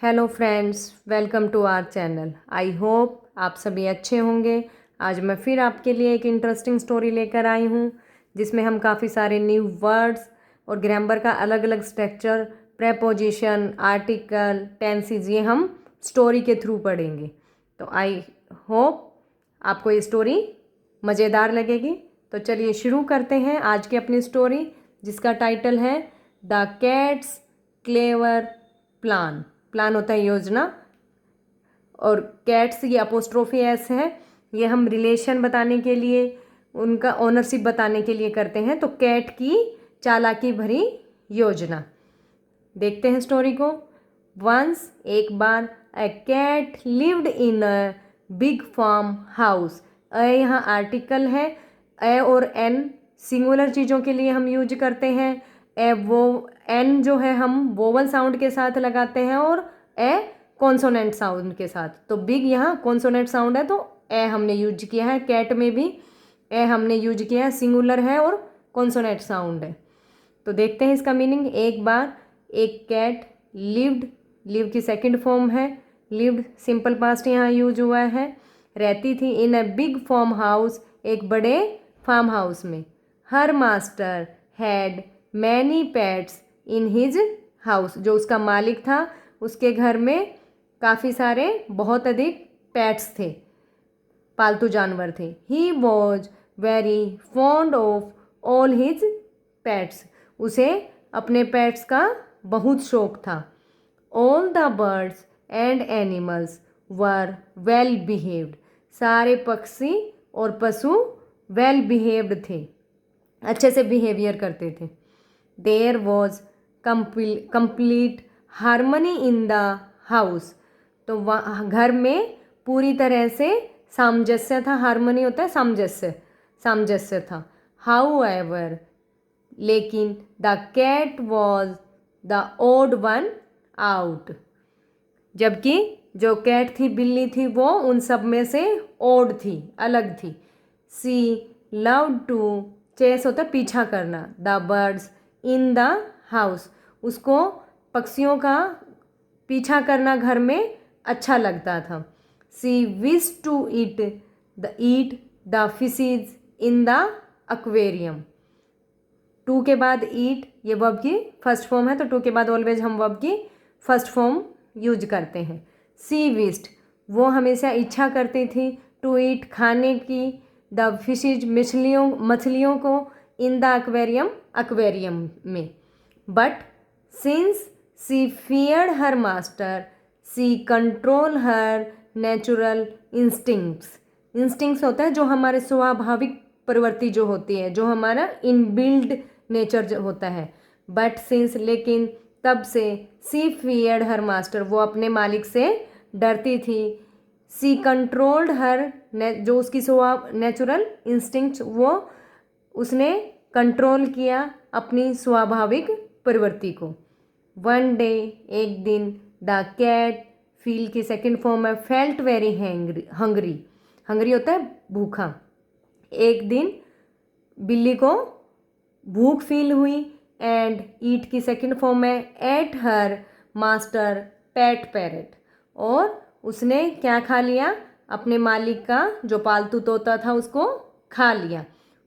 Hello friends, welcome to our channel. I hope आप सभी अच्छे होंगे। आज मैं फिर आपके लिए एक इंटरेस्टिंग स्टोरी लेकर आई हूँ जिसमें हम काफ़ी सारे न्यू वर्ड्स और ग्रामर का अलग अलग स्ट्रक्चर, प्रेपोजिशन, आर्टिकल, टेंसेस ये हम स्टोरी के थ्रू पढ़ेंगे। तो आई होप आपको ये स्टोरी मज़ेदार लगेगी। तो चलिए शुरू करते हैं आज की अपनी स्टोरी, जिसका टाइटल है the cats clever plan. Plan होता है योजना, और कैट्स ये अपोस्ट्रोफी एस है। ये हम रिलेशन बताने के लिए, उनका ओनरशिप बताने के लिए करते हैं। तो कैट की चालाकी भरी योजना। देखते हैं स्टोरी को। वंस एक बार a cat lived in a big farm house. A यहाँ आर्टिकल है। अ और एन सिंगुलर चीज़ों के लिए हम यूज करते हैं। एन जो है हम वोवल साउंड के साथ लगाते हैं और ए कॉन्सोनेंट साउंड के साथ। तो बिग यहाँ कॉन्सोनेंट साउंड है, तो ए हमने यूज किया है। कैट में भी ए हमने यूज किया है, सिंगुलर है और कॉन्सोनेंट साउंड है। तो देखते हैं इसका मीनिंग। एक बार एक कैट लिव्ड, लिव की सेकंड फॉर्म है। लिव्ड सिंपल पास्ट यहाँ यूज हुआ है। रहती थी इन अ बिग फार्म हाउस, एक बड़े फार्म हाउस में। हर master had many pets in his house. जो उसका मालिक था उसके घर में काफ़ी सारे, बहुत अधिक पेट्स थे, पालतू जानवर थे। He was very fond of all his pets. उसे अपने पेट्स का बहुत शौक था। All the birds and animals were well behaved. सारे पक्षी और पशु वेल बिहेव्ड थे, अच्छे से बिहेवियर करते थे। There was complete harmony in the house. तो वहाँ घर में पूरी तरह से सामंजस्य था। हारमनी होता है सामंजस्य, सामंजस्य था। हाउ एवर, लेकिन the cat was the odd one out. जबकि जो कैट थी, बिल्ली थी, वो उन सब में से ओड थी, अलग थी। सी लव टू चेस होता है पीछा करना। The birds in the house, उसको पक्षियों का पीछा करना घर में अच्छा लगता था। She wish to eat the fishes in the aquarium. To के बाद ईट, ये वर्ब की फर्स्ट फॉर्म है, तो टू के बाद ऑलवेज हम वर्ब की फर्स्ट फॉर्म यूज करते हैं। सी विस्ट, वो हमेशा इच्छा करती थी। टू ईट, खाने की। द फिशेज, मछलियों को। इन द एक्वेरियम, एक्वेरियम में। But since she feared her master, she control her natural instincts. Instincts होता है जो हमारे स्वाभाविक प्रवृत्ति जो होती है, जो हमारा इनबिल्ड नेचर जो होता है। बट सिंस, लेकिन तब से, सी फियर्ड हर मास्टर, वो अपने मालिक से डरती थी। सी कंट्रोल्ड हर, जो उसकी नेचुरल इंस्टिंक्ट, वो उसने कंट्रोल किया अपनी स्वाभाविक प्रवृत्ति को। वन डे, एक दिन, द कैट, फील की सेकंड फॉर्म है, फेल्ट वेरी हंग्री। हंग्री होता है भूखा। एक दिन बिल्ली को भूख फील हुई। एंड ईट की सेकंड फॉर्म है at her master pet parrot. और उसने क्या खा लिया? अपने मालिक का जो पालतू तोता था उसको खा लिया।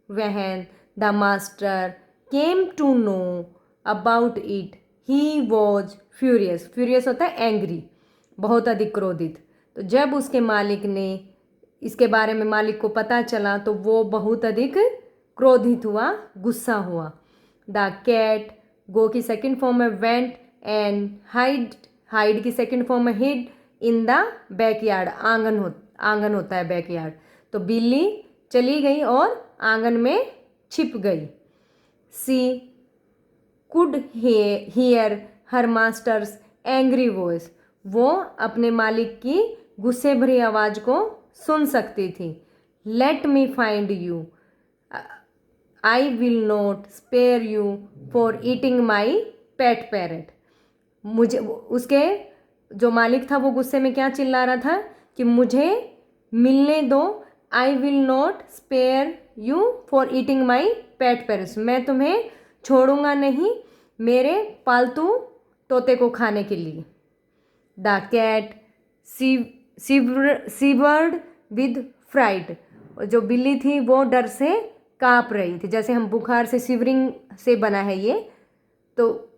When the master came to know about it, he was furious. Furious होता है एंग्री, बहुत अधिक क्रोधित। तो जब उसके मालिक ने इसके बारे में, मालिक को पता चला, तो वो बहुत अधिक क्रोधित हुआ, गुस्सा हुआ। द कैट, गो की सेकंड फॉर्म है वेंट, एंड हाइड, हाइड की सेकंड फॉर्म है हिड, इन द बैकयार्ड, आंगन होता है बैकयार्ड। तो बिल्ली चली गई और आंगन में छिप गई। She could hear her master's angry voice, वो अपने मालिक की गुस्से भरी आवाज़ को सुन सकती थी। Let me find you, I will not spare you for eating my pet parrot. मुझे, उसके जो मालिक था वो गुस्से में क्या चिल्ला रहा था कि मुझे मिलने दो। I will not spare you for eating my pet parrot, मैं तुम्हें छोड़ूंगा नहीं मेरे पालतू तोते को खाने के लिए। The cat shivered with fright. जो बिल्ली थी वो डर से काँप रही थी। जैसे हम बुखार से शिवरिंग से बना है ये, तो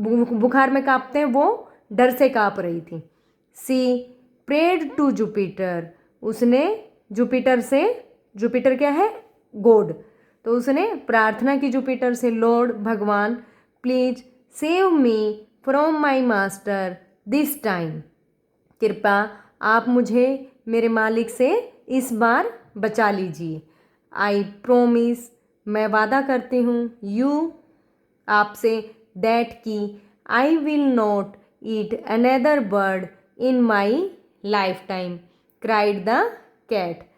बुखार में काँपते हैं, वो डर से काँप रही थी। सी प्रेड टू जुपिटर। उसने जुपिटर से, जुपिटर क्या है, गॉड, तो उसने प्रार्थना की जुपिटर से, लॉर्ड भगवान please save me from my master this time. कृपा आप मुझे मेरे मालिक से इस बार बचा लीजिए। आई प्रोमिस मैं वादा करती हूँ, यू आपसे, दैट की I will not eat another bird in my lifetime. Cried the cat.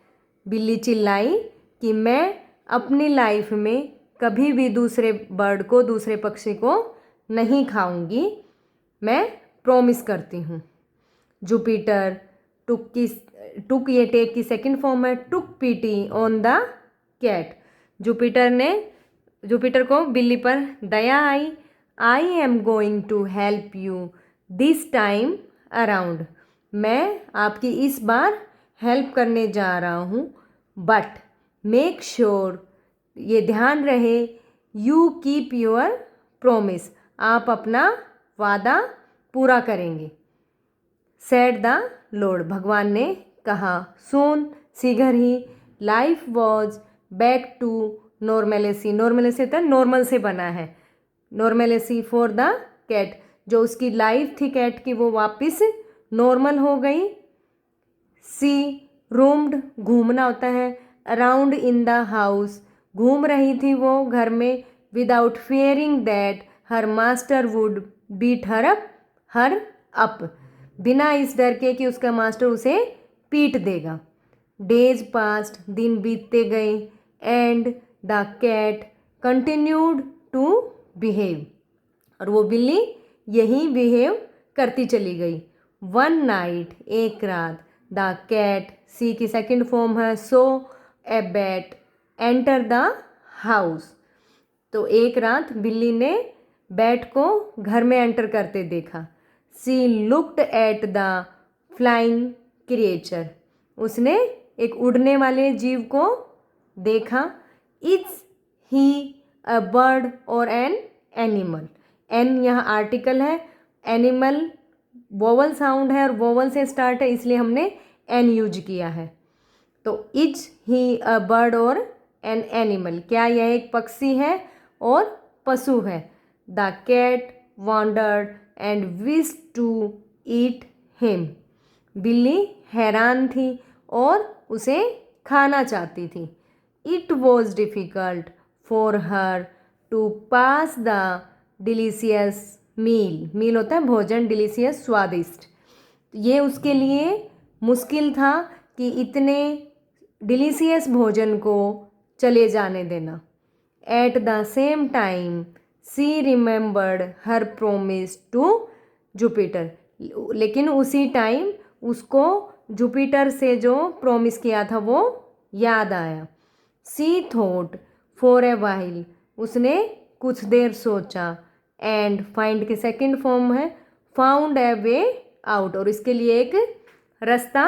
बिल्ली चिल्लाई कि मैं अपनी लाइफ में कभी भी दूसरे बर्ड को, दूसरे पक्षी को नहीं खाऊंगी, मैं प्रॉमिस करती हूँ। जुपिटर टुक ये टेक की सेकंड फॉर्म है, took pity on the cat. Jupiter को बिल्ली पर दया आई। I am going to help you this time around. मैं आपकी इस बार हेल्प करने जा रहा हूँ, बट मेक श्योर ये ध्यान रहे, यू कीप योर प्रोमिस आप अपना वादा पूरा करेंगे। सेड द लॉर्ड भगवान ने कहा। सून शीघ्र ही लाइफ वॉज बैक टू नॉर्मलेसी। नॉर्मलेसी तो नॉर्मल से बना है, नॉर्मलेसी फॉर द कैट। जो उसकी लाइफ थी कैट की वो वापस नॉर्मल हो गई। सी रूम्ड घूमना होता है, अराउंड इन द हाउस घूम रही थी वो घर में, without fearing that her master would beat her up बिना इस डर के कि उसका मास्टर उसे पीट देगा। डेज पास्ट दिन बीतते गए, and the cat continued to behave और वो बिल्ली यही बिहेव करती चली गई। वन नाइट एक रात, द कैट सी की सेकंड फॉर्म है, सो a bat enter the house. तो एक रात बिल्ली ने बैट को घर में एंटर करते देखा। She looked at the flying creature. उसने एक उड़ने वाले जीव को देखा। It's he a bird or an animal. An यहाँ आर्टिकल है, एनिमल वोवल साउंड है और वोवल से स्टार्ट है, इसलिए हमने एन यूज किया है। तो is he a bird or an animal, क्या यह एक पक्षी है और पशु है। The cat wondered and wish to eat him. बिल्ली हैरान थी और उसे खाना चाहती थी। It was difficult for her to pass the delicious meal. Meal होता है भोजन, डिलीशियस स्वादिष्ट। ये उसके लिए मुश्किल था कि इतने डिलीशियस भोजन को चले जाने देना। At the same time she remembered her promise to Jupiter. लेकिन उसी टाइम उसको जुपिटर से जो प्रॉमिस किया था वो याद आया। She thought for a while. उसने कुछ देर सोचा। एंड फाइंड के सेकंड फॉर्म है, फाउंड ए वे आउट और इसके लिए एक रास्ता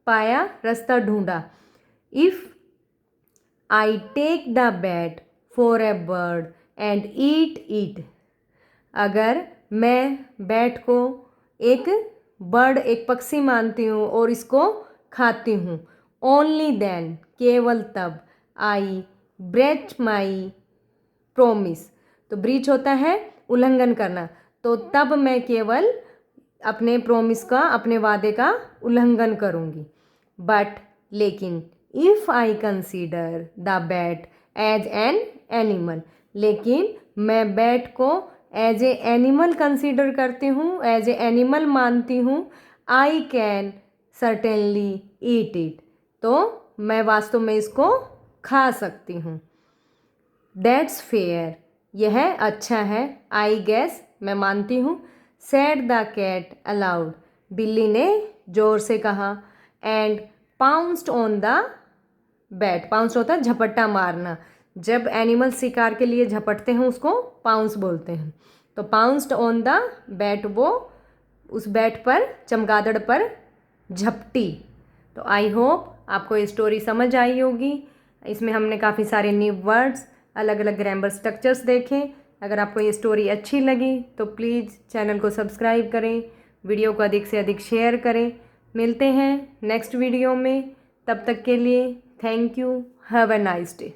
पाया, रास्ता ढूंढा। If I take the bat for a bird and eat it. अगर मैं बैट को एक बर्ड, एक पक्षी मानती हूँ और इसको खाती हूँ, ओनली देन केवल तब, आई ब्रेच माई प्रोमिस। तो ब्रीच होता है उल्लंघन करना, तो तब मैं केवल अपने प्रोमिस का, अपने वादे का उल्लंघन करूँगी। बट लेकिन if I consider the bat as an animal. लेकिन मैं बैट को एज ए एनिमल कंसीडर करती हूँ, एज ए एनिमल मानती हूँ। I can certainly eat it. तो मैं वास्तव में इसको खा सकती हूँ। That's fair. यह अच्छा है। आई गेस मैं मानती हूँ। Said the cat aloud. बिल्ली ने जोर से कहा। And pounced on the bat. Pounce होता है झपट्टा मारना। जब एनिमल शिकार के लिए झपटते हैं उसको पाउंस बोलते हैं। तो पाउंस्ड ऑन द बैट, वो उस बैट पर चमगादड़ पर झपटी। तो आई होप आपको ये स्टोरी समझ आई होगी। इसमें हमने काफ़ी सारे न्यू वर्ड्स, अलग अलग ग्रामर स्ट्रक्चर्स देखे। अगर आपको ये स्टोरी अच्छी लगी तो प्लीज़ चैनल को सब्सक्राइब करें, वीडियो को अधिक से अधिक शेयर करें। मिलते हैं नेक्स्ट वीडियो में, तब तक के लिए thank you, have a nice day.